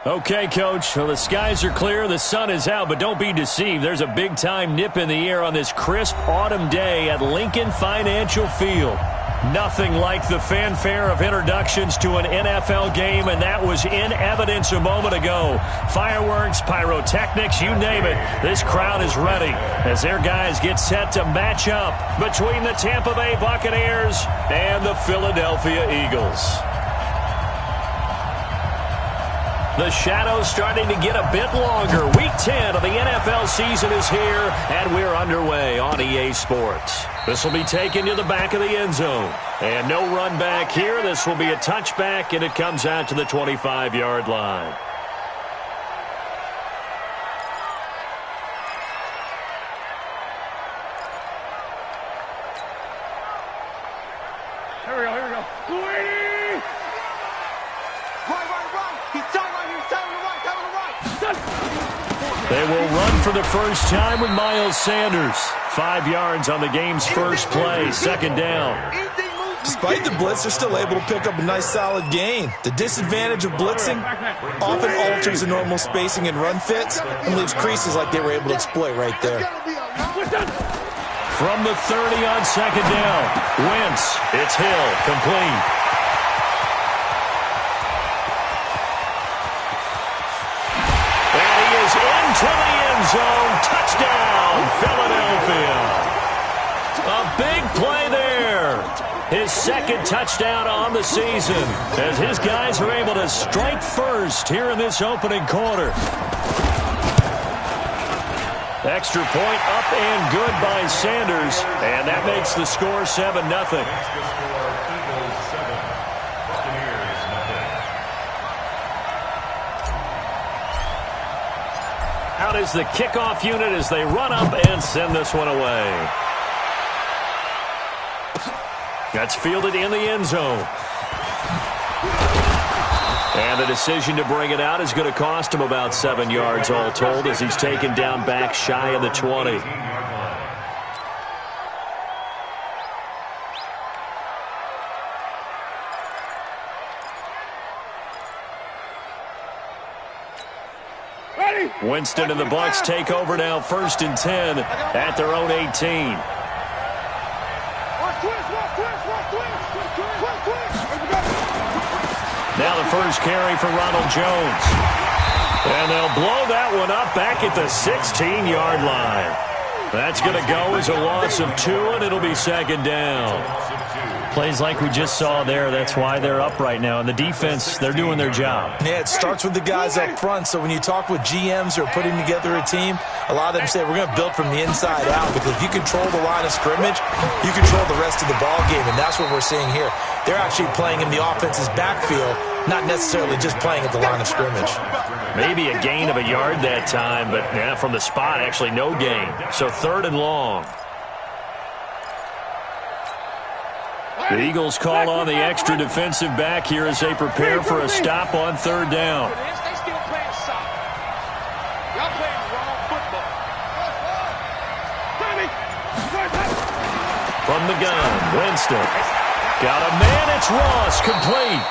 Okay, Coach, well, the skies are clear, the sun is out, but don't be deceived. There's a big-time nip in the air on this crisp autumn day at Lincoln Financial Field. Nothing like the fanfare of introductions to an NFL game, and that was in evidence a moment ago. Fireworks, pyrotechnics, you name it. This crowd is ready as their guys get set to match up between the Tampa Bay Buccaneers and the Philadelphia Eagles. The shadow's starting to get a bit longer. Week 10 of the NFL season is here, and we're underway on EA Sports. This will be taken to the back of the end zone. And no run back here. This will be a touchback, and it comes out to the 25-yard line. Here we go. They will run for the first time with Miles Sanders. 5 yards on the game's first play, second down. Despite the blitz, they're still able to pick up a nice solid gain. The disadvantage of blitzing often alters the normal spacing and run fits and leaves creases like they were able to exploit right there. From the 30 on second down, Wentz, it's Hill, complete. To the end zone, touchdown, Philadelphia. A big play there. His second touchdown on the season as his guys are able to strike first here in this opening quarter. Extra point up and good by Sanders, and that makes the score 7-0. Out is the kickoff unit as they run up and send this one away. That's fielded in the end zone. And the decision to bring it out is going to cost him about 7 yards all told as he's taken down back shy of the 20. Winston and the Bucs take over now, 1st and 10 at their own 18. Now the first carry for Ronald Jones. And they'll blow that one up back at the 16-yard line. That's going to go as a loss of 2, and it'll be second down. Plays like we just saw there, that's why they're up right now. And the defense, they're doing their job. Yeah, it starts with the guys up front. So when you talk with GMs who are putting together a team, a lot of them say we're going to build from the inside out, because if you control the line of scrimmage, you control the rest of the ball game, and that's what we're seeing here. They're actually playing in the offense's backfield, not necessarily just playing at the line of scrimmage. Maybe a gain of a yard that time, but yeah, from the spot, actually no gain. So 3rd and long. The Eagles call on the extra defensive back here as they prepare for a stop on 3rd down. From the gun, Winston. Got a man, it's Ross, complete.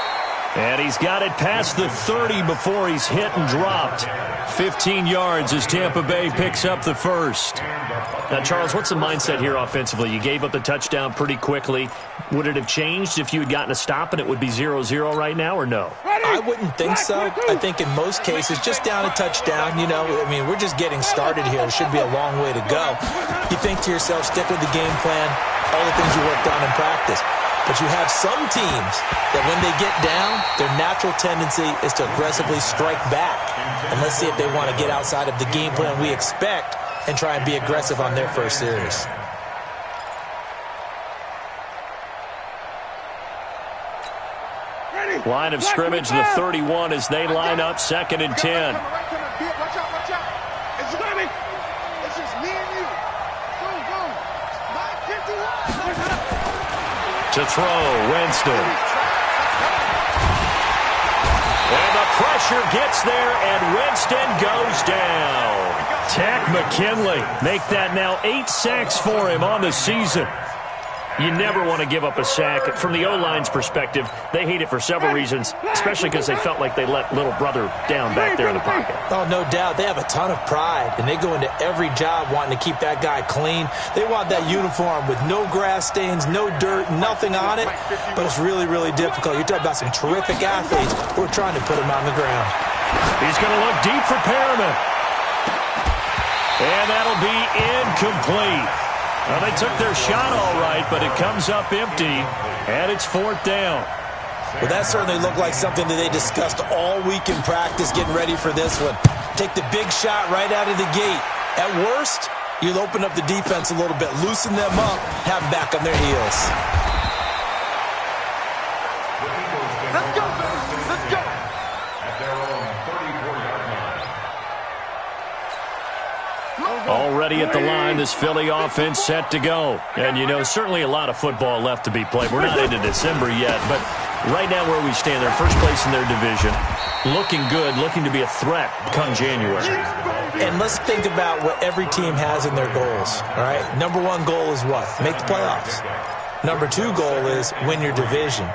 And he's got it past the 30 before he's hit and dropped. 15 yards as Tampa Bay picks up the first. Now, Charles, what's the mindset here offensively? You gave up the touchdown pretty quickly. Would it have changed if you had gotten a stop and it would be 0-0 right now, or no? I wouldn't think so. I think in most cases, just down a touchdown, we're just getting started here. It should be a long way to go. You think to yourself, stick with the game plan, all the things you worked on in practice. But you have some teams that when they get down, their natural tendency is to aggressively strike back. And let's see if they want to get outside of the game plan we expect and try and be aggressive on their first series. Line of scrimmage, the 31 as they line up, 2nd and 10. Watch out. It's coming. It's just me and you. Go. 9:51. To throw, Winston. And the pressure gets there, and Winston goes down. Tack McKinley make that now 8 sacks for him on the season. You never want to give up a sack. From the O-line's perspective, they hate it for several reasons, especially because they felt like they let little brother down back there in the pocket. Oh, no doubt. They have a ton of pride, and they go into every job wanting to keep that guy clean. They want that uniform with no grass stains, no dirt, nothing on it, but it's really, really difficult. You're talking about some terrific athletes who are trying to put him on the ground. He's going to look deep for Perriman. And that'll be incomplete. Well, they took their shot all right, but it comes up empty, and it's 4th down. Well, that certainly looked like something that they discussed all week in practice, getting ready for this one. Take the big shot right out of the gate. At worst, you'll open up the defense a little bit, loosen them up, have them back on their heels. Let's go, baby. Let's go. At their own 34-yard line. Already at the line, this Philly offense set to go. And, you know, certainly a lot of football left to be played. We're not into December yet, but right now where we stand, they're first place in their division. Looking good, looking to be a threat come January. And let's think about what every team has in their goals, all right? Number 1 goal is what? Make the playoffs. Number 2 goal is win your division.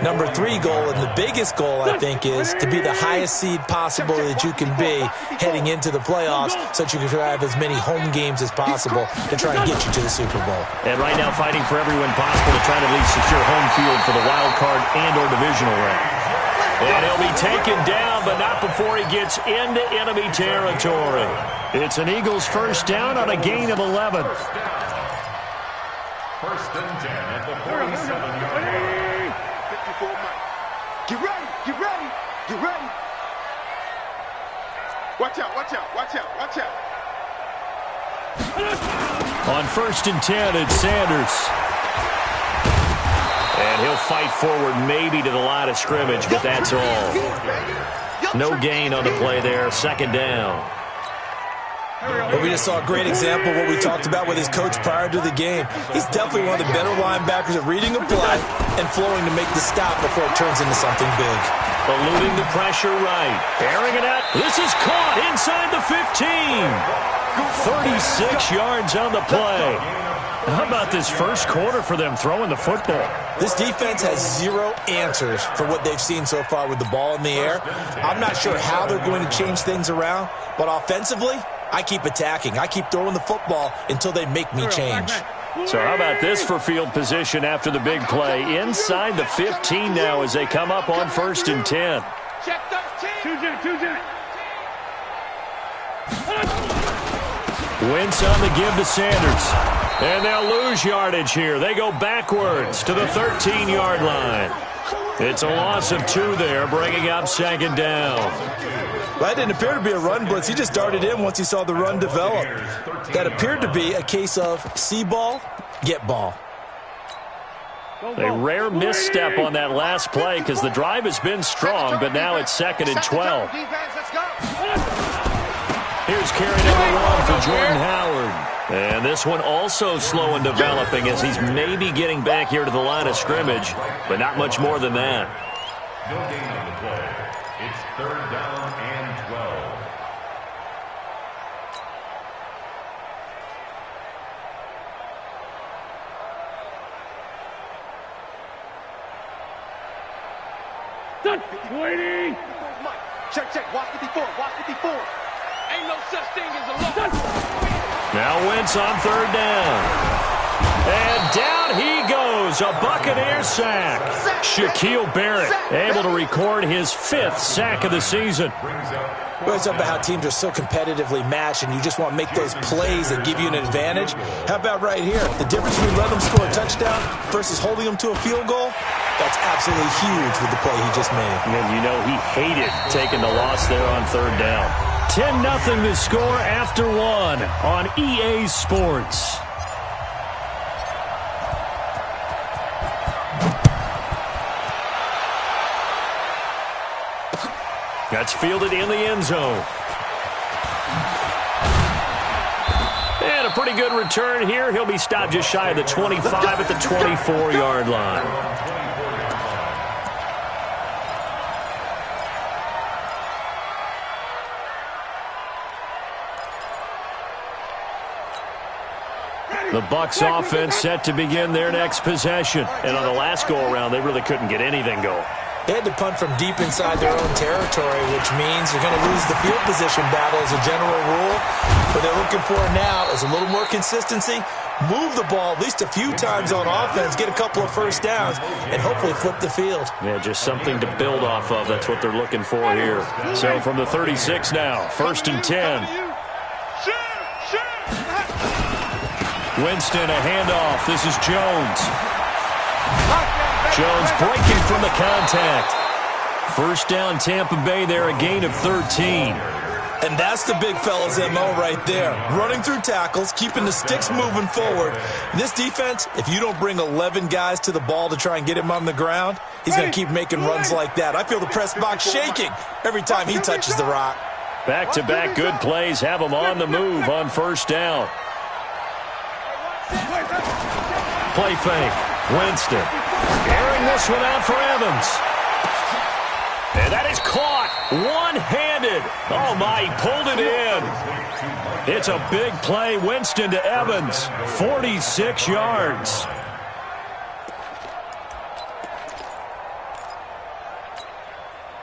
Number 3 goal, and the biggest goal, I think, is to be the highest seed possible that you can be heading into the playoffs so that you can have as many home games as possible to try and get you to the Super Bowl. And right now fighting for every win possible to try to at least secure home field for the wild card and or divisional round. And he'll be taken down, but not before he gets into enemy territory. It's an Eagles first down on a gain of 11. First and 10 at the 47-yard line. Get ready, get ready, get ready. Watch out, watch out, watch out, watch out. On first and 10, it's Sanders. And he'll fight forward maybe to the line of scrimmage, but that's all. No gain on the play there, 2nd down. But we just saw a great example of what we talked about with his coach prior to the game. He's definitely one of the better linebackers at reading a play and flowing to make the stop before it turns into something big. Eluding the pressure right. Airing it out. This is caught inside the 15. 36 yards on the play. How about this first quarter for them throwing the football? This defense has 0 answers for what they've seen so far with the ball in the air. I'm not sure how they're going to change things around, but offensively, I keep attacking. I keep throwing the football until they make me change. So how about this for field position after the big play? Inside the 15 now as they come up on first and 10. Check 13. Wentz on the give to Sanders. And they'll lose yardage here. They go backwards to the 13-yard line. It's a loss of 2 there, bringing up 2nd down. Well, that didn't appear to be a run blitz. He just darted in once he saw the run develop. That appeared to be a case of see ball, get ball. A rare misstep on that last play because the drive has been strong, but now it's 2nd and 12. Here's carry number 1 for Jordan Howard. And this one also slow in developing as he's maybe getting back here to the line of scrimmage, but not much more than that. No gain on the play. It's 3rd down and 12. Waiting. Check, check. Watch it before. Watch it before. Ain't no such thing as a loss. Now Wentz on 3rd down. And down he goes. A Buccaneer sack. Shaquille Barrett able to record his 5th sack of the season. We always talk about how teams are so competitively matched and you just want to make those plays that give you an advantage. How about right here? The difference between letting them score a touchdown versus holding them to a field goal? That's absolutely huge with the play he just made. And you know he hated taking the loss there on 3rd down. 10-0 the score after 1 on EA Sports. That's fielded in the end zone. And a pretty good return here. He'll be stopped just shy of the 25 at the 24-yard line. The Bucs offense set to begin their next possession. And on the last go-around, they really couldn't get anything going. They had to punt from deep inside their own territory, which means you're going to lose the field position battle as a general rule. What they're looking for now is a little more consistency, move the ball at least a few times on offense, get a couple of first downs, and hopefully flip the field. Yeah, just something to build off of. That's what they're looking for here. So from the 36 now, 1st and 10. Winston, a handoff. This is Jones. Jones breaking from the contact. First down, Tampa Bay there, a gain of 13. And that's the big fella's MO right there. Running through tackles, keeping the sticks moving forward. This defense, if you don't bring 11 guys to the ball to try and get him on the ground, he's going to keep making runs like that. I feel the press box shaking every time he touches the rock. Back-to-back good plays have him on the move on first down. Play fake. Winston. Airing this one out for Evans. And that is caught one-handed. Oh, my, he pulled it in. It's a big play. Winston to Evans. 46 yards.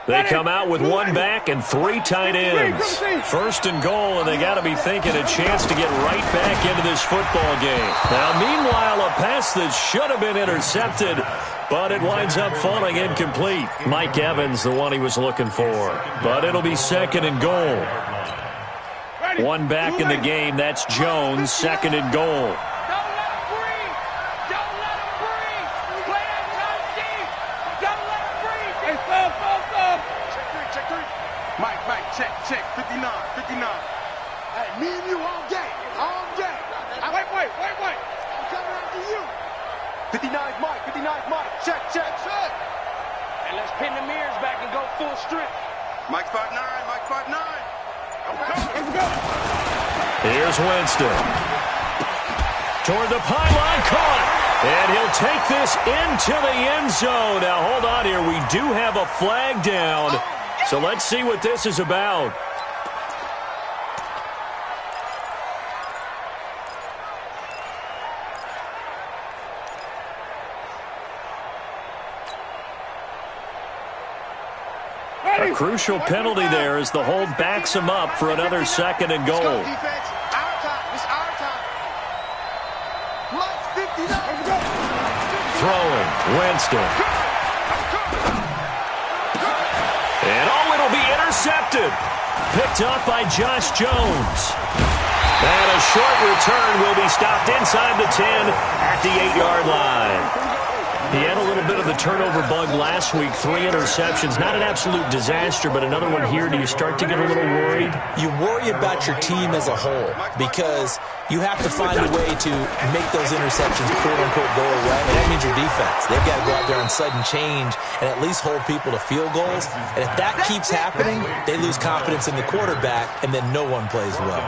They come out with one back and 3 tight ends. First and goal, and they got to be thinking a chance to get right back into this football game. Now, meanwhile, a pass that should have been intercepted, but it winds up falling incomplete. Mike Evans, the one he was looking for. But it'll be 2nd and goal. One back in the game, that's Jones, 2nd and goal. Check, 59. Hey, me and you all day. Wait. I'm coming after you. 59's Mike. Check. And let's pin the mirrors back and go full strip. Mike 5'9". I'm coming. Let's go. Here's Winston. Toward the pylon, caught. And he'll take this into the end zone. Now, hold on here. We do have a flag down. So let's see what this is about. A crucial penalty there as the hold backs him up for another 2nd and goal. It's our time. Plus 59. Throwing, Winston. And it'll be intercepted. Picked up by Josh Jones. And a short return will be stopped inside the 10 at the 8-yard line. He had a little bit of the turnover bug last week, 3 interceptions. Not an absolute disaster, but another one here. Do you start to get a little worried? You worry about your team as a whole because you have to find a way to make those interceptions, quote-unquote, go away. And that means your defense. They've got to go out there on sudden change and at least hold people to field goals. And if that keeps happening, they lose confidence in the quarterback, and then no one plays well.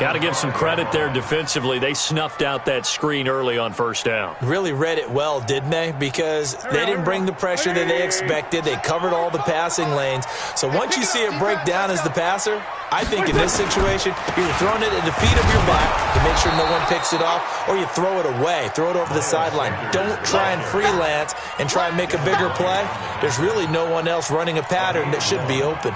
Got to give some credit there defensively. They snuffed out that screen early on first down. Really read it well, didn't they? Because they didn't bring the pressure that they expected. They covered all the passing lanes. So once you see it break down as the passer, I think in this situation, you're throwing it at the feet of your back to make sure no one picks it off, or you throw it away, throw it over the sideline. Don't try and freelance and try and make a bigger play. There's really no one else running a pattern that should be open.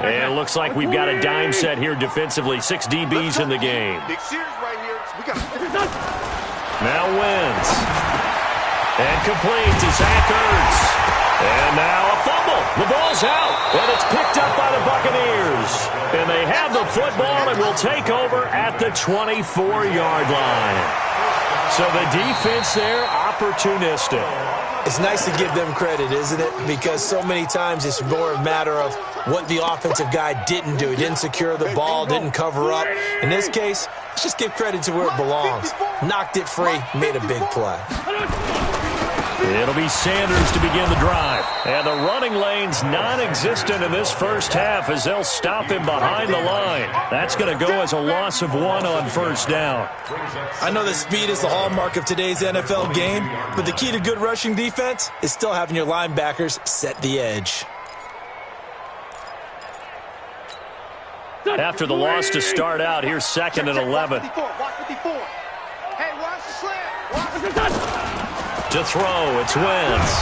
And it looks like we've got a dime set here defensively. 6 DBs in the game. Now wins. And complete to Zach Ertz. And now a fumble. The ball's out. And it's picked up by the Buccaneers. And they have the football and will take over at the 24-yard line. So the defense there, opportunistic. It's nice to give them credit, isn't it? Because so many times it's more a matter of what the offensive guy didn't do. He didn't secure the ball, didn't cover up. In this case, let's just give credit to where it belongs. Knocked it free, made a big play. It'll be Sanders to begin the drive. And the running lane's non-existent in this first half as they'll stop him behind the line. That's going to go as a loss of 1 on first down. I know that speed is the hallmark of today's NFL game, but the key to good rushing defense is still having your linebackers set the edge. After the loss to start out, here's 2nd and 11. Watch 54. Hey, watch the slant. To throw, it's Wentz.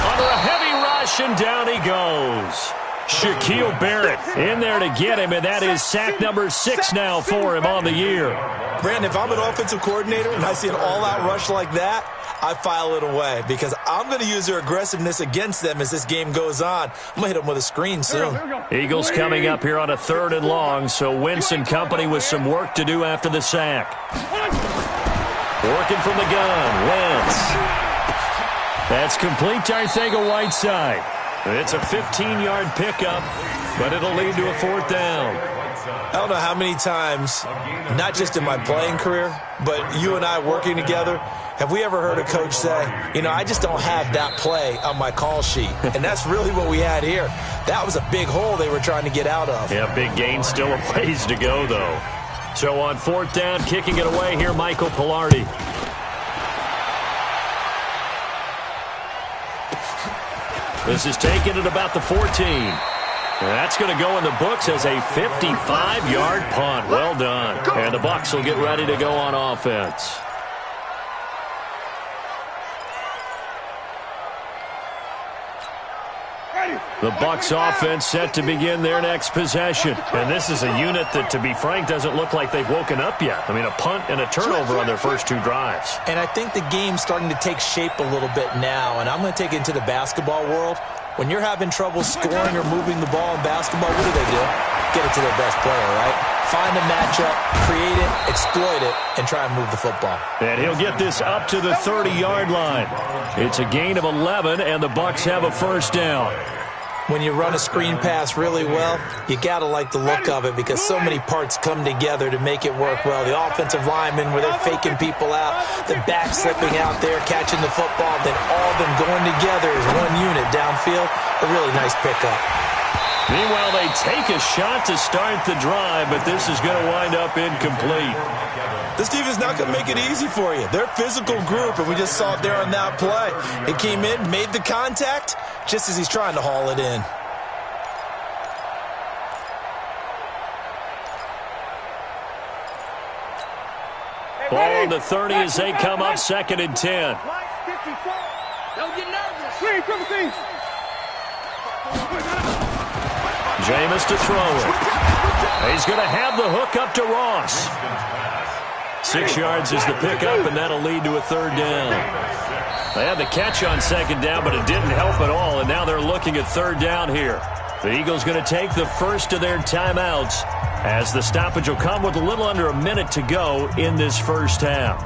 Under a heavy rush, and down he goes. Shaquille Barrett in there to get him, and that is sack number 6 now for him on the year. Brandon, if I'm an offensive coordinator and I see an all-out rush like that, I file it away because I'm going to use their aggressiveness against them as this game goes on. I'm going to hit them with a screen soon. Eagles coming up here on a 3rd and long, so Wentz and company with some work to do after the sack. Working from the gun, Wentz. That's complete to Arcega-Whiteside. It's a 15-yard pickup, but it'll lead to a 4th down. I don't know how many times, not just in my playing career, but you and I working together, have we ever heard a coach say, you know, I just don't have that play on my call sheet. And that's really what we had here. That was a big hole they were trying to get out of. Yeah, big gain, still a ways to go, though. So on 4th down, kicking it away here, Michael Pilardi. This is taken at about the 14. That's going to go in the books as a 55-yard punt. Well done. And the Bucs will get ready to go on offense. The Bucs offense set to begin their next possession. And this is a unit that, to be frank, doesn't look like they've woken up yet. I mean, a punt and a turnover on their first 2 drives. And I think the game's starting to take shape a little bit now. And I'm going to take it into the basketball world. When you're having trouble scoring or moving the ball in basketball, what do? Get it to their best player, right? Find a matchup, create it, exploit it, and try and move the football. And he'll get this up to the 30-yard line. It's a gain of 11, and the Bucs have a 1st down. When you run a screen pass really well, you got to like the look of it because so many parts come together to make it work well. The offensive linemen where they're faking people out, the back slipping out there, catching the football, then all of them going together as one unit downfield. A really nice pickup. Meanwhile, they take a shot to start the drive, but this is going to wind up incomplete. This team is not going to make it easy for you. They're a physical group, and we just saw it there on that play. It came in, made the contact, just as he's trying to haul it in. Ball on the 30 as they come up 2nd and 10. Don't get nervous. Jameis to throw it. He's going to have the hook up to Ross. 6 yards is the pickup, and that'll lead to a 3rd down. They had the catch on 2nd down, but it didn't help at all, and now they're looking at 3rd down here. The Eagles going to take the first of their timeouts as the stoppage will come with a little under a minute to go in this first half.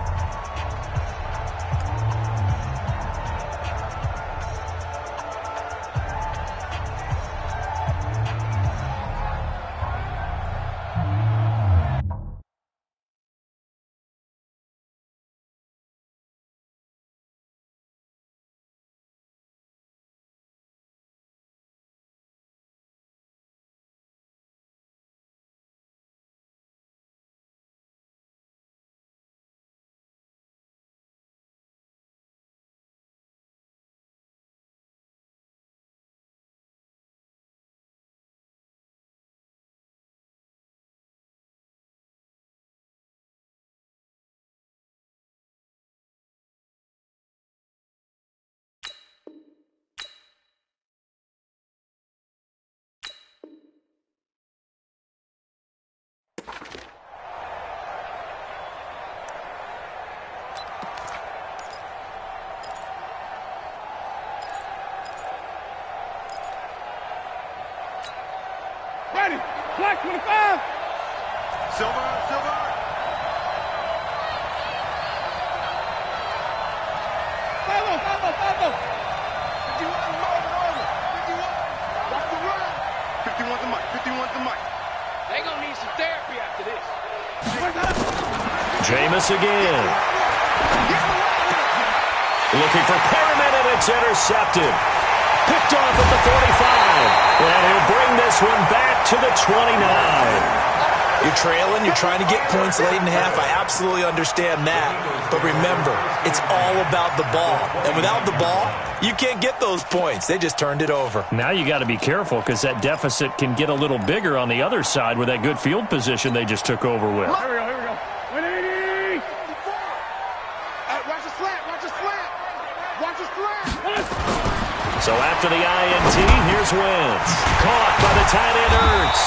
Ready. Black 25. Silver. Follow. 51. Watch the run. 51's the mic. They gonna need some therapy after this. Jameis again. Looking for Perriman, and it's intercepted. Picked off at the 45. And he'll bring this one back to the 29. You're trailing, you're trying to get points late in half. I absolutely understand that. But remember, it's all about the ball. And without the ball, you can't get those points. They just turned it over. Now you got to be careful because that deficit can get a little bigger on the other side with that good field position they just took over with. Here we go, here we go. 180! Watch the slant, watch the slant! Watch the slant! So after the INT, here's Wentz. Caught by the tight end Ertz.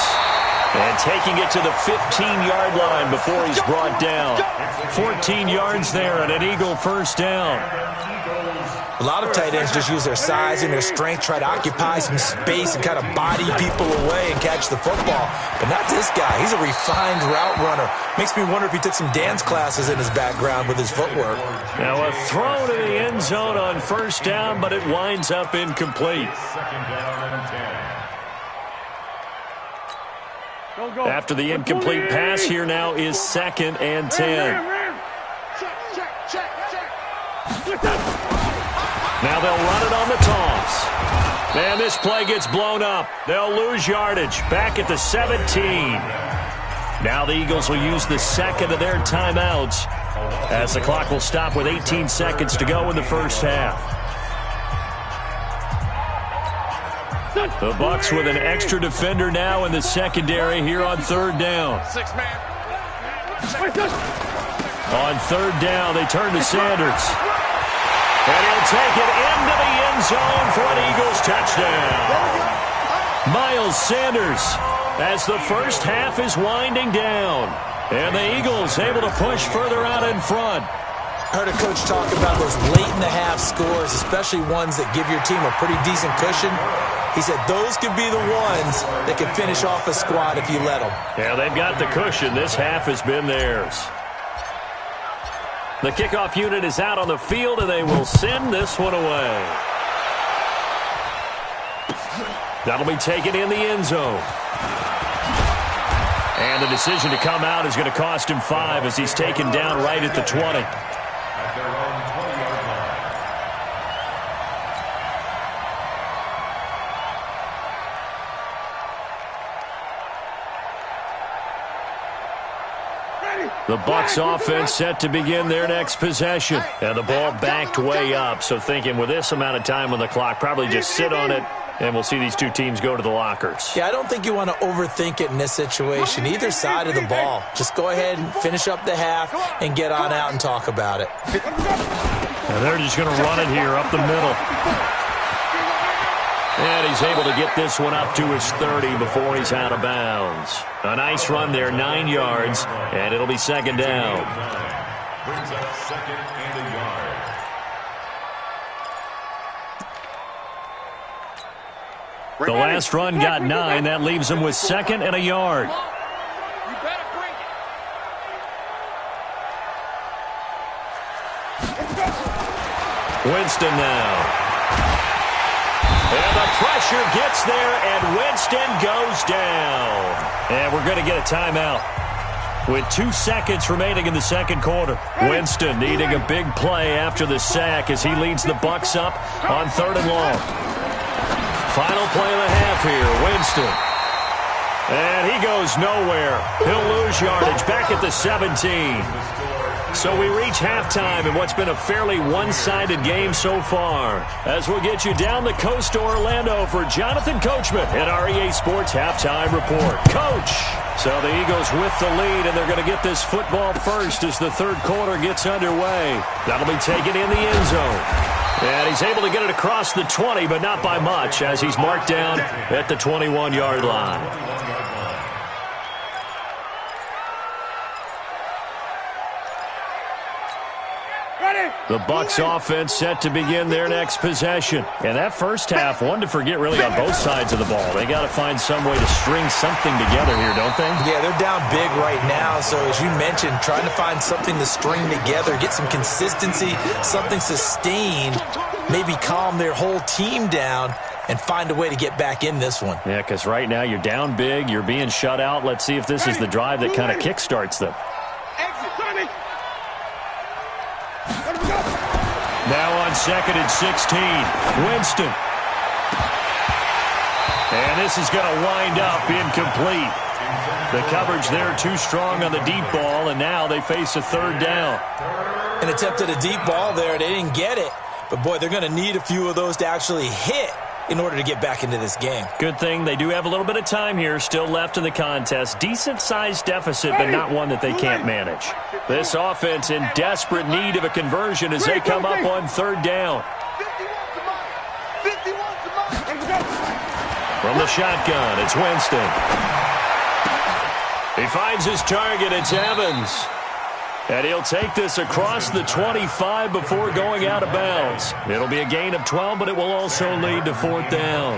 And taking it to the 15-yard line before he's brought down. 14 yards there and an Eagle first down. A lot of tight ends just use their size and their strength, try to occupy some space and kind of body people away and catch the football. But not this guy. He's a refined route runner. Makes me wonder if he took some dance classes in his background with his footwork. Now a throw to the end zone on first down, but it winds up incomplete. Second down and 10. After the incomplete pass, here now is 2nd and 10. Now they'll run it on the toss. And this play gets blown up. They'll lose yardage back at the 17. Now the Eagles will use the second of their timeouts as the clock will stop with 18 seconds to go in the first half. The Bucs with an extra defender now in the secondary here on third down. On third down, they turn to Sanders. And he'll take it into the end zone for an Eagles touchdown. Miles Sanders as the first half is winding down. And the Eagles able to push further out in front. I heard a coach talk about those late-in-the-half scores, especially ones that give your team a pretty decent cushion. He said those could be the ones that can finish off a squad if you let them. Yeah, they've got the cushion. This half has been theirs. The kickoff unit is out on the field, and they will send this one away. That'll be taken in the end zone. And the decision to come out is going to cost him 5 as he's taken down right at the 20. At their own 20-yard line. The Bucs offense set to begin their next possession. And the ball backed way up, so thinking with this amount of time on the clock, probably just sit on it, and we'll see these two teams go to the lockers. Yeah, I don't think you want to overthink it in this situation, either side of the ball. Just go ahead and finish up the half and get on out and talk about it. And they're just going to run it here up the middle. And he's able to get this one up to his 30 before he's out of bounds. A nice run there, 9 yards, and it'll be second down. Brings up 2nd and a yard. The last run got 9. That leaves him with 2nd and a yard. You better bring it. Winston now. And the pressure gets there, and Winston goes down. And we're going to get a timeout with 2 seconds remaining in the second quarter. Winston needing a big play after the sack as he leads the Bucs up on 3rd and long. Final play of the half here, Winston. And he goes nowhere. He'll lose yardage back at the 17. So we reach halftime in what's been a fairly one-sided game so far. As we'll get you down the coast to Orlando for Jonathan Coachman at our EA Sports Halftime Report. Coach! So the Eagles with the lead, and they're going to get this football first as the third quarter gets underway. That'll be taken in the end zone. And he's able to get it across the 20, but not by much, as he's marked down at the 21-yard line. The Bucs offense set to begin their next possession. And that first half, one to forget really on both sides of the ball. They got to find some way to string something together here, don't they? Yeah, they're down big right now. So as you mentioned, trying to find something to string together, get some consistency, something sustained, maybe calm their whole team down and find a way to get back in this one. Yeah, because right now you're down big, you're being shut out. Let's see if this is the drive that kind of kickstarts them. Now on 2nd and 16, Winston. And this is going to wind up incomplete. The coverage there too strong on the deep ball, and now they face a third down. An attempt at a deep ball there. They didn't get it. But, boy, they're going to need a few of those to actually hit in order to get back into this game. Good thing they do have a little bit of time here still left in the contest. Decent-sized deficit, but not one that they can't manage. This offense in desperate need of a conversion as they come up on third down. From the shotgun, it's Winston. He finds his target. It's Evans. And he'll take this across the 25 before going out of bounds. It'll be a gain of 12, but it will also lead to fourth down.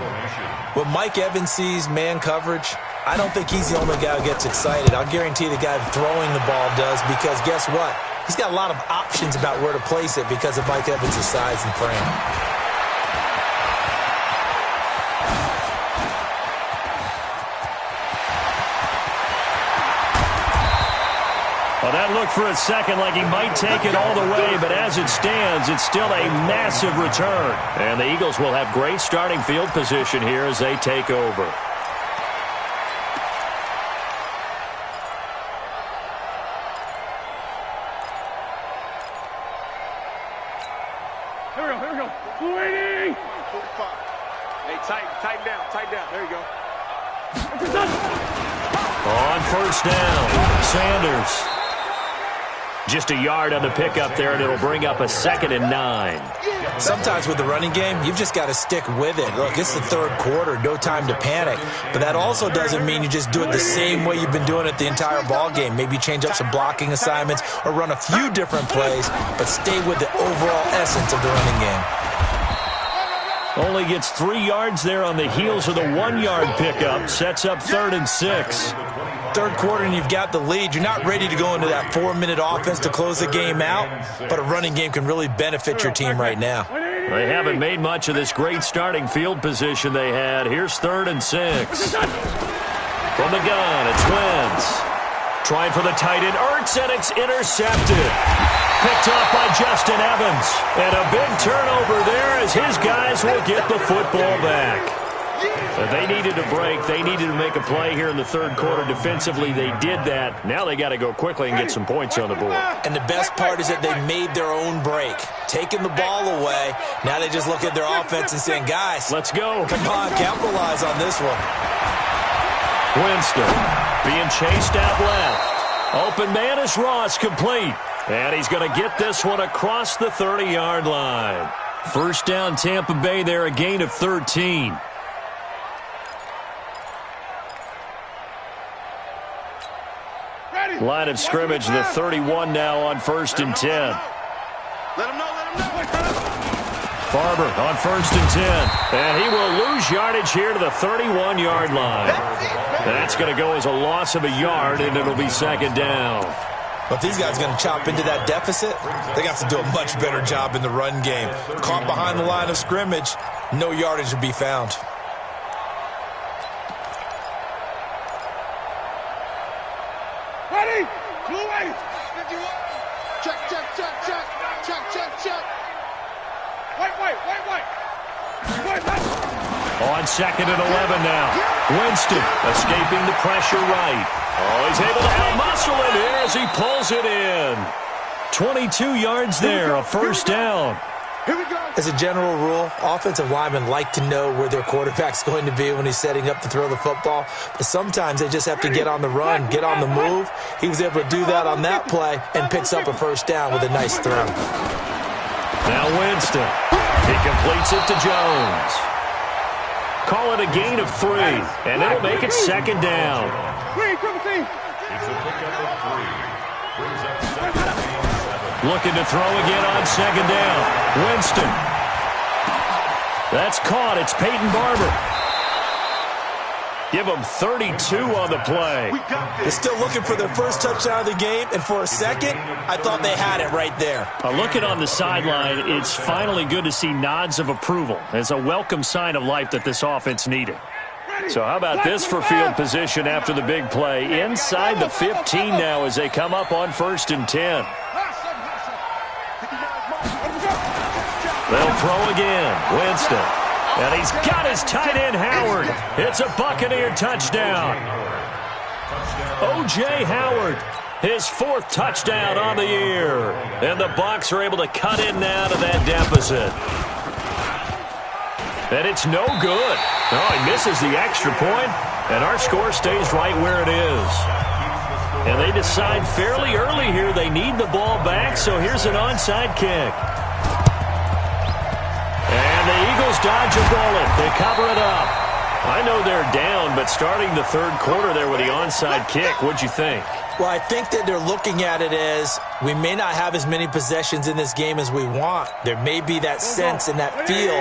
When Mike Evans sees man coverage, I don't think he's the only guy who gets excited. I'll guarantee the guy throwing the ball does, because guess what? He's got a lot of options about where to place it because of Mike Evans' size and frame. Well, that looked for a second like he might take it all the way, but as it stands, it's still a massive return. And the Eagles will have great starting field position here as they take over. Here we go. Waiting. 45. Hey, tighten down. There you go. On first down, Sanders. Just a yard on the pickup there, and it'll bring up a 2nd and 9. Sometimes with the running game, you've just got to stick with it. Look, it's the third quarter, no time to panic. But that also doesn't mean you just do it the same way you've been doing it the entire ball game. Maybe change up some blocking assignments or run a few different plays, but stay with the overall essence of the running game. Only gets 3 yards there on the heels of the 1-yard pickup. Sets up 3rd and 6. Third quarter and you've got the lead. You're not ready to go into that 4-minute offense to close the game out, but a running game can really benefit your team right now. They haven't made much of this great starting field position they had. Here's 3rd and 6. From the gun, it's Wentz. Trying for the tight end, Ertz, and it's intercepted. Picked off by Justin Evans. And a big turnover there as his guys will get the football back. But they needed a break. They needed to make a play here in the third quarter. Defensively, they did that. Now they got to go quickly and get some points on the board. And the best part is that they made their own break. Taking the ball away. Now they just look at their offense and saying, guys, let's go. Come on, capitalize on this one. Winston being chased out left. Open man is Ross, complete. And he's going to get this one across the 30-yard line. First down, Tampa Bay there, a gain of 13. Line of scrimmage, the 31 now on 1st and 10. Let him know. Barber on 1st and 10. And he will lose yardage here to the 31-yard line. That's going to go as a loss of a yard, and it'll be 2nd down. But if these guys are going to chop into that deficit, they got to do a much better job in the run game. Caught behind the line of scrimmage, no yardage to be found. Ready? Blue way. Check. Wait. On 2nd and 11 now. Winston escaping the pressure right. Oh, he's able to out-muscle it here as he pulls it in. 22 yards there, a first down. Here we go. As a general rule, offensive linemen like to know where their quarterback's going to be when he's setting up to throw the football. But sometimes they just have to get on the run, get on the move. He was able to do that on that play and picks up a first down with a nice throw. Now Winston. He completes it to Jones. Call it a gain of 3, and it'll make it 2nd down. It's a pickup of 3. Brings up 2nd. Looking to throw again on 2nd down. Winston. That's caught. It's Peyton Barber. Give them 32 on the play. They're still looking for their first touchdown of the game, and for a second, I thought they had it right there. Looking on the sideline, it's finally good to see nods of approval. It's a welcome sign of life that this offense needed. So how about this for field position after the big play? Inside the 15 now as they come up on 1st and 10. They'll throw again. Winston. And he's got his tight end, Howard. It's a Buccaneer touchdown. O.J. Howard, his 4th touchdown on the year. And the Bucs are able to cut in now to that deficit. And it's no good. Oh, he misses the extra point, and our score stays right where it is. And they decide fairly early here they need the ball back, so here's an onside kick. And the Eagles dodge a bullet. They cover it up. I know they're down, but starting the 3rd quarter there with the onside kick, what'd you think? Well, I think that they're looking at it as we may not have as many possessions in this game as we want. There may be that sense and that feel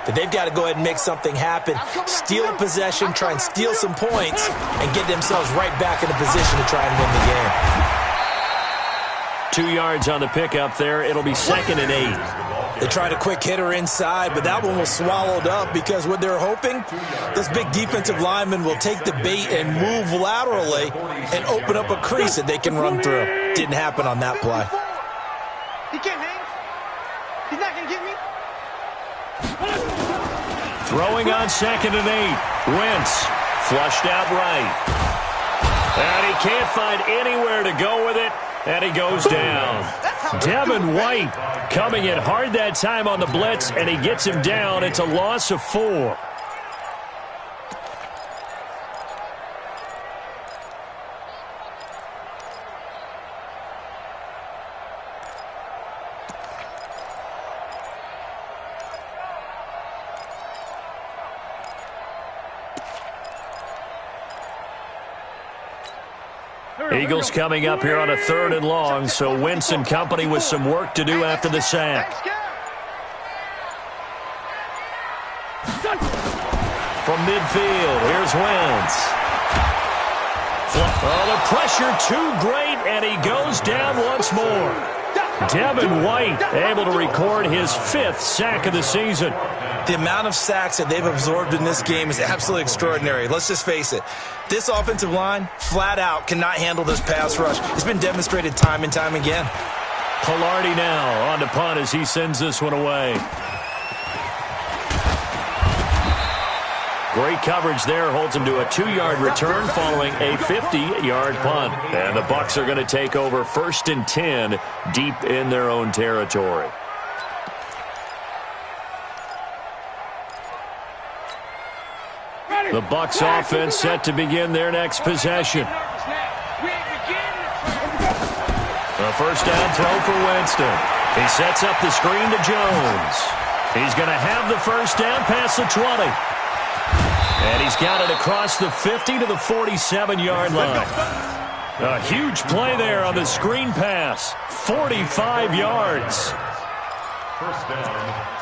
that they've got to go ahead and make something happen, steal possession, try and steal some points, and get themselves right back in a position to try and win the game. 2 yards on the pickup there. It'll be 2nd and 8. They tried a quick hitter inside, but that one was swallowed up because what they're hoping, those big defensive linemen will take the bait and move laterally and open up a crease that they can run through. Didn't happen on that play. He can't hang. He's not going to get me. Throwing on 2nd and 8. Wentz flushed out right. And he can't find anywhere to go with it, and he goes down. Devin White coming in hard that time on the blitz, and he gets him down. It's a loss of 4. Eagles coming up here on a 3rd and long, so Wentz and company with some work to do after the sack. From midfield, here's Wentz. Oh, the pressure too great, and he goes down once more. Devin White able to record his 5th sack of the season. The amount of sacks that they've absorbed in this game is absolutely extraordinary. Let's just face it. This offensive line, flat out, cannot handle this pass rush. It's been demonstrated time and time again. Pilardi now on to punt as he sends this one away. Great coverage there, holds him to a 2-yard return following a 50-yard punt. And the Bucs are going to take over 1st and 10 deep in their own territory. The Bucs offense set to begin their next possession. A 1st down throw for Winston. He sets up the screen to Jones. He's going to have the 1st down past the 20. And he's got it across the 50 to the 47-yard line. A huge play there on the screen pass. 45 yards. 1st down,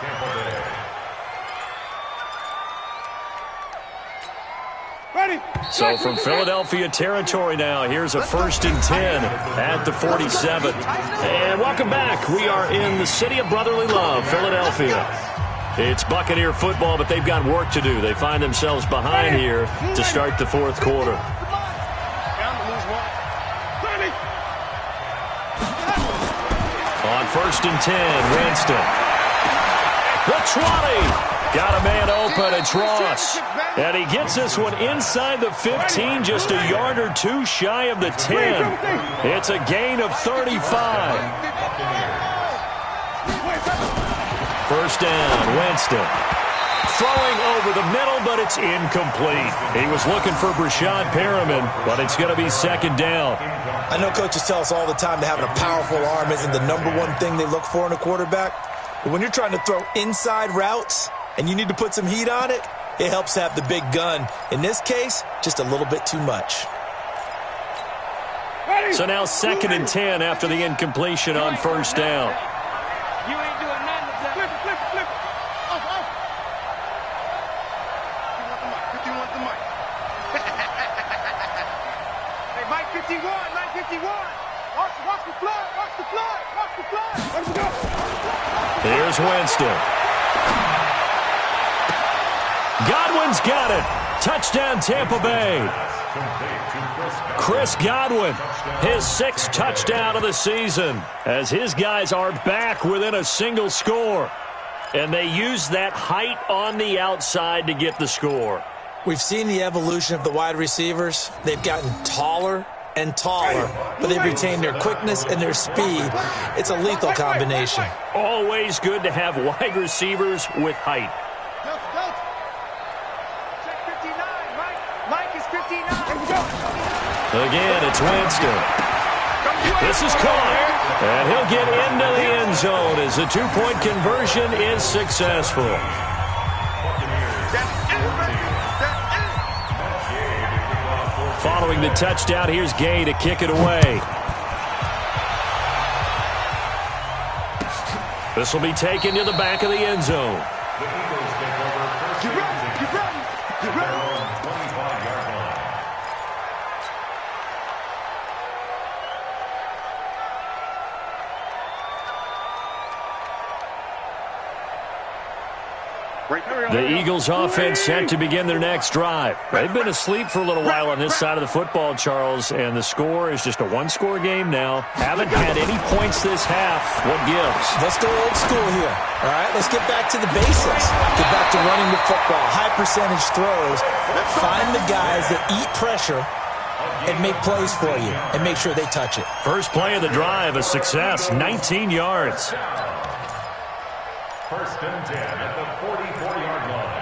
Tampa Bay. So from Philadelphia territory now, here's a 1st and 10 at the 47. And welcome back. We are in the city of brotherly love, Philadelphia. It's Buccaneer football, but they've got work to do. They find themselves behind here to start the 4th quarter. On 1st and 10, Winston. The 20. Got a man open. It's Ross. And he gets this one inside the 15, just a yard or 2 shy of the 10. It's a gain of 35. 1st down, Winston. Throwing over the middle, but it's incomplete. He was looking for Brashad Perriman, but it's going to be 2nd down. I know coaches tell us all the time that having a powerful arm isn't the #1 thing they look for in a quarterback. But when you're trying to throw inside routes and you need to put some heat on it, it helps have the big gun. In this case, just a little bit too much. So now 2nd and 10 after the incompletion on 1st down. You ain't doing nothing. Flip it, flip it, flip it. Off, off. You want the mic. Hey, Mike 51, Mike 51. Watch the flood, watch the flood, watch the flood. Let's go. Here's Winston. Godwin's got it. Touchdown, Tampa Bay. Chris Godwin, his 6th touchdown of the season, as his guys are back within a single score. And they use that height on the outside to get the score. We've seen the evolution of the wide receivers. They've gotten taller, and taller, but they've retained their quickness and their speed. It's a lethal combination. Always good to have wide receivers with height. Check 59, Mike. Mike is 59. Again, it's Winston. This is caught, and he'll get into the end zone as the two-point conversion is successful. Following the touchdown, here's Gay to kick it away. This will be taken to the back of the end zone. The Eagles take over first and 10 at their own 25-yard line. The Eagles offense set to begin their next drive. They've been asleep for a little while on this side of the football, Charles, and the score is just a one-score game now. Haven't had any points this half. What gives? Let's go old school here. All right, let's get back to the basics. Get back to running the football, high percentage throws. Find the guys that eat pressure and make plays for you and make sure they touch it. First play of the drive, a success, 19 yards. First and 10 at the 44-yard line.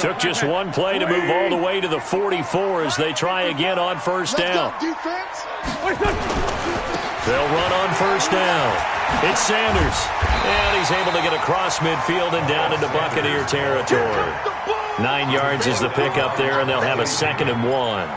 Took just one play to move all the way to the 44 as they try again on first down. They'll run on first down. It's Sanders. And he's able to get across midfield and down into Buccaneer territory. 9 yards is the pickup there, and they'll have a 2nd and 1.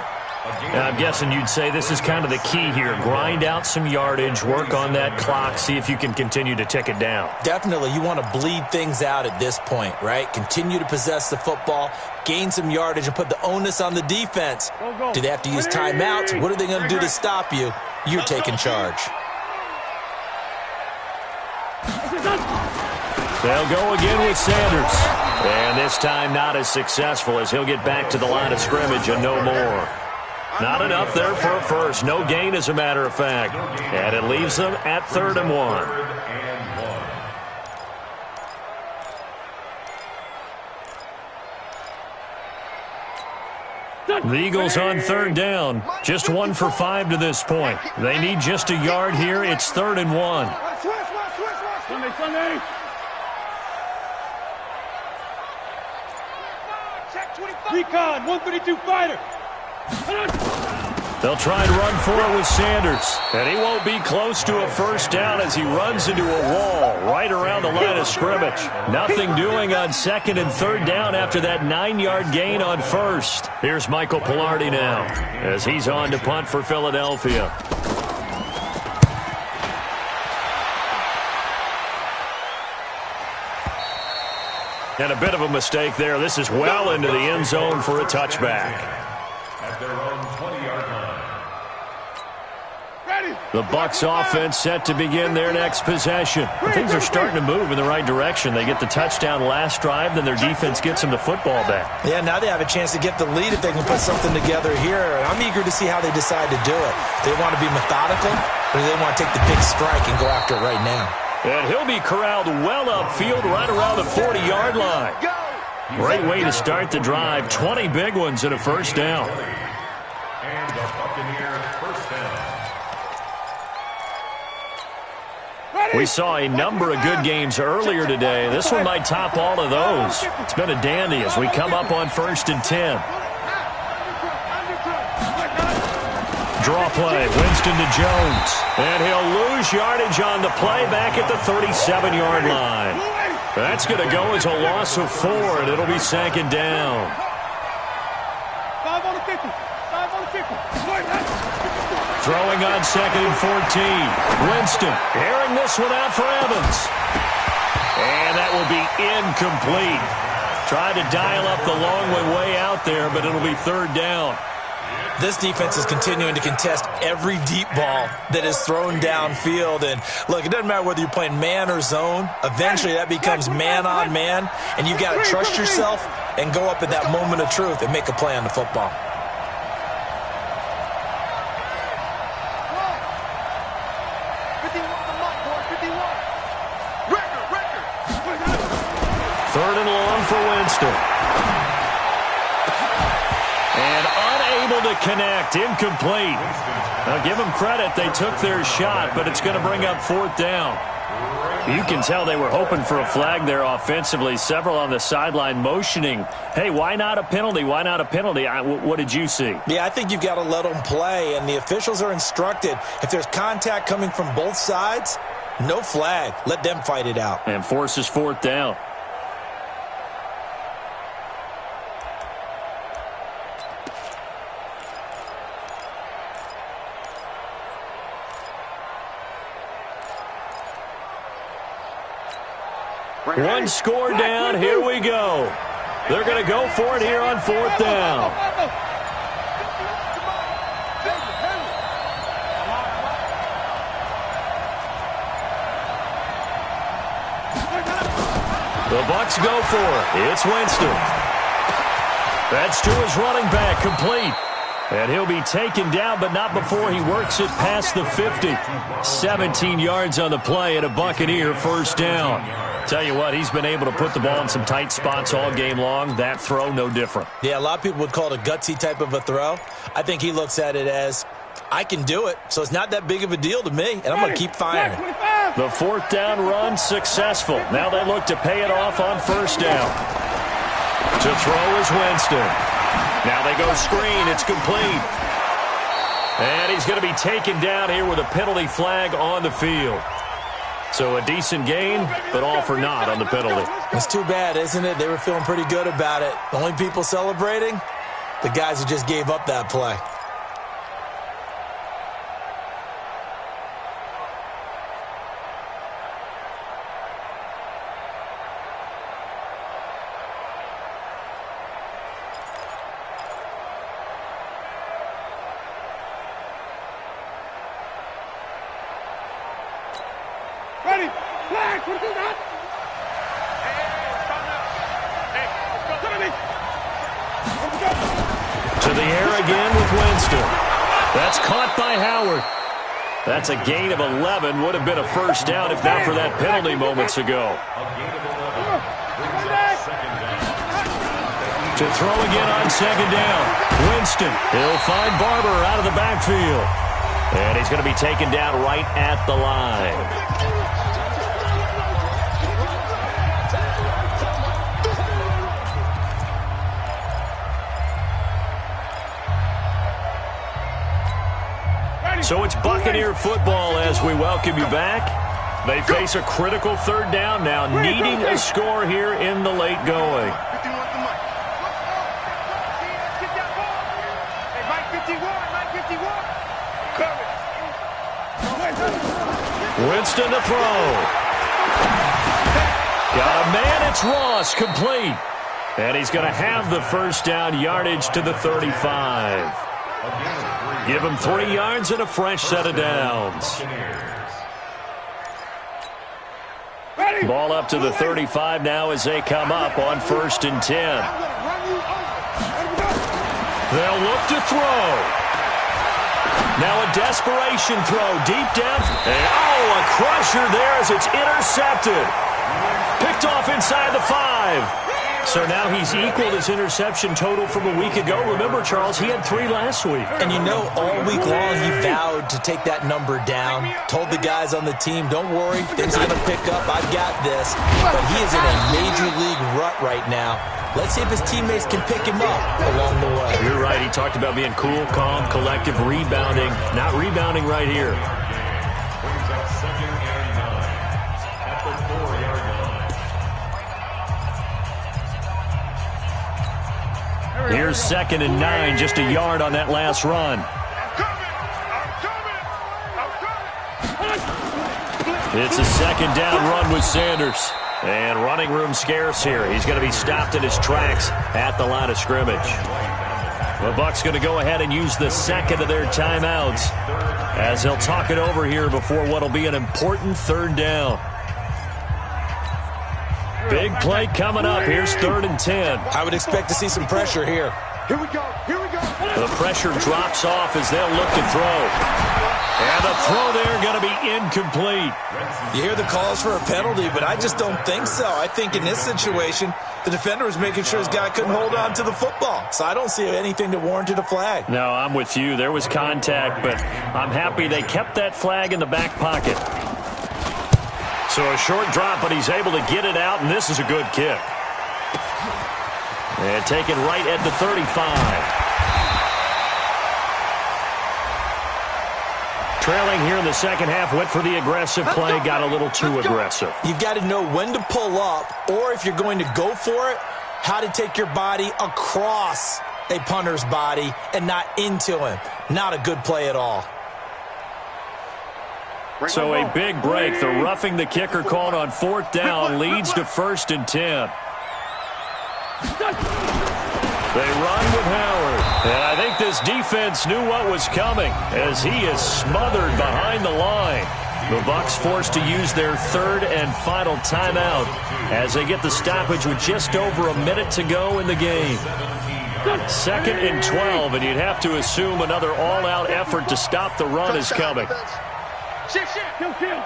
I'm guessing you'd say this is kind of the key here. Grind out some yardage, work on that clock, see if you can continue to tick it down. Definitely. You want to bleed things out at this point, right? Continue to possess the football, gain some yardage, and put the onus on the defense. Do they have to use timeouts? What are they going to do to stop you? You're taking charge. They'll go again with Sanders. And this time not as successful as he'll get back to the line of scrimmage and no more. Not enough there for a first. No gain, as a matter of fact. And it leaves them at 3rd and 1. The Eagles on 3rd down. Just 1 for 5 to this point. They need just a yard here. It's 3rd and 1. Sunday. Recon, 132 fighter. They'll try and run for it with Sanders. And he won't be close to a first down as he runs into a wall right around the line of scrimmage. Nothing doing on 2nd and 3rd down after that 9-yard gain on first. Here's Michael Pilardi now as he's on to punt for Philadelphia. And a bit of a mistake there. This is well into the end zone for a touchback. At their own 20-yard line. The Bucs offense set to begin their next possession. Things are starting to move in the right direction. They get the touchdown last drive, then their defense gets them the football back. Yeah, now they have a chance to get the lead if they can put something together here. And I'm eager to see how they decide to do it. They want to be methodical, or do they want to take the big strike and go after it right now? And he'll be corralled well upfield right around the 40-yard line. Great way to start the drive. 20 big ones and a first down. And the Buccaneers first down. We saw a number of good games earlier today. This one might top all of those. It's been a dandy as we come up on 1st and 10. Draw play, Winston to Jones. And he'll lose yardage on the play back at the 37-yard line. That's going to go as a loss of 4, and it'll be 2nd down. 5 on the 50. 5 on the 50. Throwing on 2nd and 14. Winston airing this one out for Evans. And that will be incomplete. Tried to dial up the long way out there, but it'll be 3rd down. This defense is continuing to contest every deep ball that is thrown downfield. And, look, it doesn't matter whether you're playing man or zone. Eventually, that becomes man-on-man, and you've got to trust yourself and go up at that moment of truth and make a play on the football. Third and long for Winston. the connect. Incomplete. Now, give them credit. They took their shot, but it's going to bring up 4th down. You can tell they were hoping for a flag there offensively. Several on the sideline motioning, hey, why not a penalty? Why not a penalty? What did you see? Yeah, I think you've got to let them play, and the officials are instructed. If there's contact coming from both sides, no flag. Let them fight it out. And forces 4th down. One score down. Here we go. They're going to go for it here on 4th down. The Bucs go for it. It's Winston. That's to his running back, complete. And he'll be taken down, but not before he works it past the 50. 17 yards on the play and a Buccaneer 1st down. Tell you what, he's been able to put the ball in some tight spots all game long. That throw, no different. Yeah, a lot of people would call it a gutsy type of a throw. I think he looks at it as, I can do it, so it's not that big of a deal to me, and I'm going to keep firing. The 4th down run successful. Now they look to pay it off on 1st down. To throw is Winston. Now they go screen. It's complete. And he's going to be taken down here with a penalty flag on the field. So a decent gain, but all for naught on the penalty. It's too bad, isn't it? They were feeling pretty good about it. The only people celebrating, the guys who just gave up that play. Ready? Flag! What is that? To the air again with Winston. That's caught by Howard. That's a gain of 11. Would have been a 1st down if not for that penalty moments ago. To throw again on 2nd down. Winston. He'll find Barber out of the backfield. And he's going to be taken down right at the line. So it's Buccaneer football as we welcome you back. They face a critical 3rd down now, needing a score here in the late going. Winston to throw. Got a man, it's Ross, complete. And he's going to have the 1st down, yardage to the 35. Give him 3 yards and a fresh set of downs. Ball up to the 35 now as they come up on 1st and 10. They'll look to throw. Now a desperation throw deep down. And a crusher there as it's intercepted. Picked off inside the 5. So now he's equaled his interception total from a week ago. Remember, Charles, he had 3 last week. And you know, all week long he vowed to take that number down. Told the guys on the team, don't worry, things are going to pick up. I've got this. But he is in a major league rut right now. Let's see if his teammates can pick him up along the way. You're right. He talked about being cool, calm, collective, rebounding. Not rebounding right here. Here's 2nd and 9, just a yard on that last run. It's a 2nd down run with Sanders. And running room scarce here. He's going to be stopped in his tracks at the line of scrimmage. The Bucs going to go ahead and use the 2nd of their timeouts as they'll talk it over here before what will be an important 3rd down. Big play coming up. Here's 3rd and 10. I would expect to see some pressure here. Here we go. Here we go. The pressure drops off as they'll look to throw. And the throw there going to be incomplete. You hear the calls for a penalty, but I just don't think so. I think in this situation, the defender was making sure his guy couldn't hold on to the football. So I don't see anything that warranted a flag. No, I'm with you. There was contact, but I'm happy they kept that flag in the back pocket. So a short drop, but he's able to get it out, and this is a good kick. And taken right at the 35. Trailing here in the second half, went for the aggressive play, got a little too aggressive. You've got to know when to pull up, or if you're going to go for it, how to take your body across a punter's body and not into him. Not a good play at all. So a big break. The roughing the kicker called on 4th down leads to 1st and 10. They run with Howard. And I think this defense knew what was coming as he is smothered behind the line. The Bucs forced to use their 3rd and final timeout as they get the stoppage with just over a minute to go in the game. 2nd and 12, and you'd have to assume another all-out effort to stop the run is coming. Shift, kill.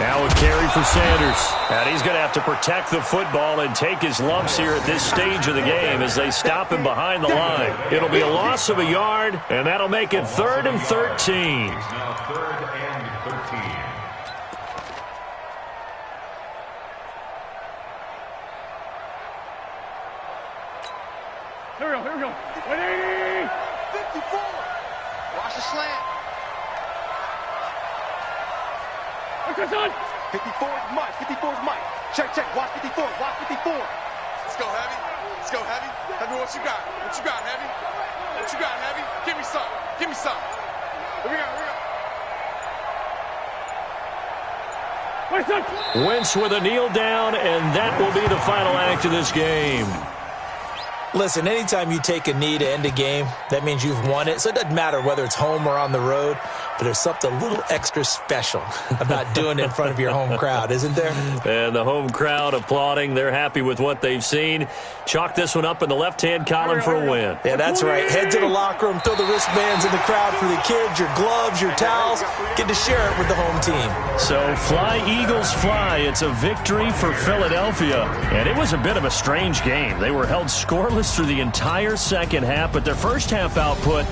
Now a carry for Sanders. And he's going to have to protect the football and take his lumps here at this stage of the game as they stop him behind the line. It'll be a loss of a yard, and that'll make it 3rd and 13. Now 3rd and 13. Here we go. 180. 54. Watch the slant. What's this on? 54 is Mike. 54 is Mike. Check. Watch 54. Watch 54. Let's go, Heavy. Heavy, what you got? Heavy? What you got, Heavy? Give me some. Here we go. What's up? Wentz with a kneel down, and that will be the final act of this game. Listen, anytime you take a knee to end a game, that means you've won it. So it doesn't matter whether it's home or on the road, but there's something a little extra special about doing it in front of your home crowd, isn't there? And the home crowd applauding. They're happy with what they've seen. Chalk this one up in the left-hand column for a win. Yeah, that's right. Head to the locker room, throw the wristbands in the crowd for the kids, your gloves, your towels. Get to share it with the home team. So fly, Eagles, fly. It's a victory for Philadelphia. And it was a bit of a strange game. They were held scoreless through the entire second half, but their first half output